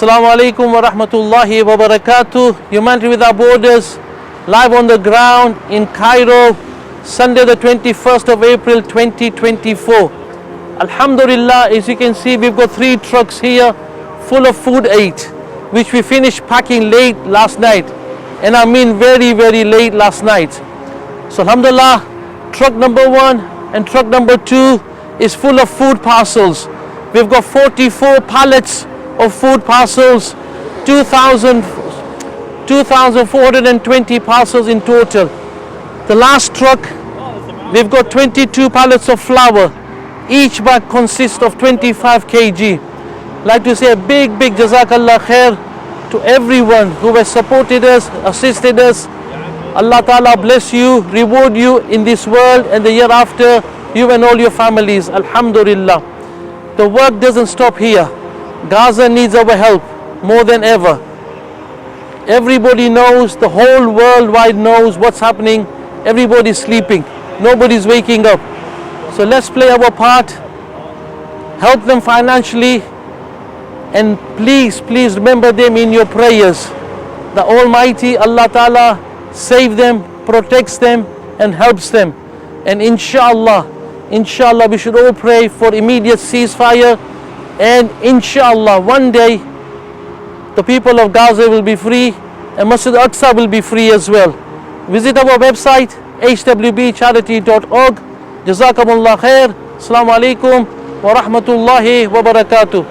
Assalamu alaikum wa rahmatullahi wa barakatuh. Humanity Without Borders, live on the ground in Cairo, Sunday the 21st of April 2024. Alhamdulillah, as you can see, we've got 3 trucks here full of food aid, which we finished packing late last night. And I mean very, very late last night. So Alhamdulillah, truck number 1 and truck number 2 is full of food parcels. We've got 44 pallets of food parcels, 2,420 parcels in total. The last truck, we've got 22 pallets of flour. Each bag consists of 25 kg. Like to say a big Jazakallah khair to everyone who has supported us, assisted us. Allah Ta'ala bless you, reward you in this world and the year after, you and all your families. Alhamdulillah. The work doesn't stop here. Gaza needs our help more than ever. Everybody knows, the whole worldwide knows what's happening. Everybody's sleeping. Nobody's waking up. So let's play our part. Help them financially. And please remember them in your prayers. The Almighty Allah Ta'ala save them, protects them and helps them. And inshallah we should all pray for immediate ceasefire. And inshallah one day the people of Gaza will be free and Masjid Al-Aqsa will be free as well. Visit our website hwbcharity.org. Jazakumullah khair. Assalamu alaikum wa rahmatullahi wa barakatuh.